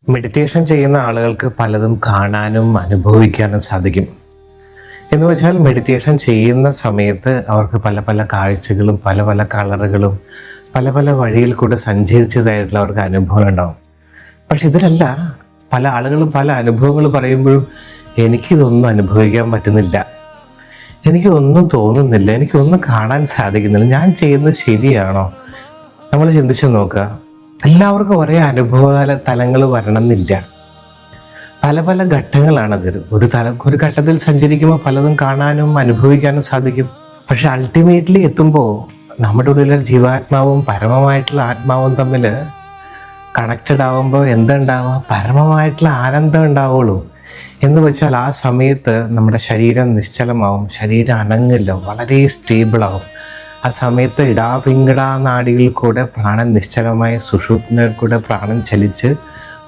Meditation ചെയ്യുന്ന ആളുകൾക്ക് പലതും കാണാനും അനുഭവിക്കാനും സാധിക്കും. എന്ന് വെച്ചാൽ മെഡിറ്റേഷൻ ചെയ്യുന്ന സമയത്ത് അവർക്ക് പല പല കാഴ്ചകളും പല പല കളറുകളും പല പല വഴിയിൽ കൂടെ സഞ്ചരിച്ചതായിട്ടുള്ള അവർക്ക് അനുഭവം ഉണ്ടാവും. പക്ഷെ ഇതിലല്ല, പല ആളുകളും പല അനുഭവങ്ങൾ പറയുമ്പോഴും എനിക്കിതൊന്നും അനുഭവിക്കാൻ പറ്റുന്നില്ല, എനിക്കൊന്നും തോന്നുന്നില്ല, എനിക്കൊന്നും കാണാൻ സാധിക്കുന്നില്ല, ഞാൻ ചെയ്യുന്നത് ശരിയാണോ? നമ്മൾ ചിന്തിച്ചു നോക്കുക. എല്ലാവർക്കും ഒരേ അനുഭവ തലങ്ങൾ വരണമെന്നില്ല. പല പല ഘട്ടങ്ങളാണത്. ഒരു ഘട്ടത്തിൽ സഞ്ചരിക്കുമ്പോൾ പലതും കാണാനും അനുഭവിക്കാനും സാധിക്കും. പക്ഷെ അൾട്ടിമേറ്റ്ലി എത്തുമ്പോൾ നമ്മുടെ ഉള്ളിലെ ജീവാത്മാവും പരമമായിട്ടുള്ള ആത്മാവും തമ്മിൽ കണക്റ്റഡ് ആവുമ്പോൾ എന്തുണ്ടാവുക? പരമമായിട്ടുള്ള ആനന്ദം ഉണ്ടാവുള്ളൂ. എന്ന് വെച്ചാൽ ആ സമയത്ത് നമ്മുടെ ശരീരം നിശ്ചലമാവും, ശരീരം അനങ്ങില്ല, വളരെ സ്റ്റേബിളാവും. ആ സമയത്ത് ഇടാപിങ്കട നാഡികളിൽ കൂടെ പ്രാണൻ നിശ്ചലമായി സുഷുപ്നയിൽ കൂടെ പ്രാണൻ ചലിച്ച്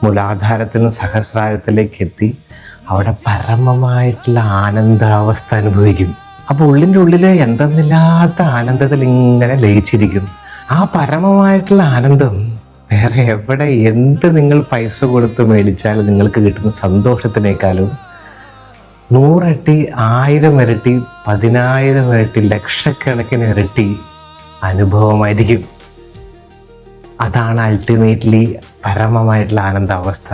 മൂലാധാരത്തിൽ നിന്ന് സഹസ്രാരത്തിലേക്ക് എത്തി അവിടെ പരമമായിട്ടുള്ള ആനന്ദാവസ്ഥ അനുഭവിക്കും. അപ്പോൾ ഉള്ളിൻ്റെ ഉള്ളിൽ എന്തെന്നില്ലാത്ത ആനന്ദത്തിൽ ഇങ്ങനെ ലയിച്ചിരിക്കും. ആ പരമമായിട്ടുള്ള ആനന്ദം വേറെ എവിടെ എന്ത് നിങ്ങൾ പൈസ കൊടുത്ത് മേടിച്ചാലും നിങ്ങൾക്ക് കിട്ടുന്ന സന്തോഷത്തിനേക്കാളും 100 ഇരട്ടി, 1000 ഇരട്ടി, 10,000 ഇരട്ടി, ലക്ഷക്കണക്കിന് ഇരട്ടി അനുഭവമായിരിക്കും. അതാണ് അൾട്ടിമേറ്റ്ലി പരമമായിട്ടുള്ള ആനന്ദാവസ്ഥ.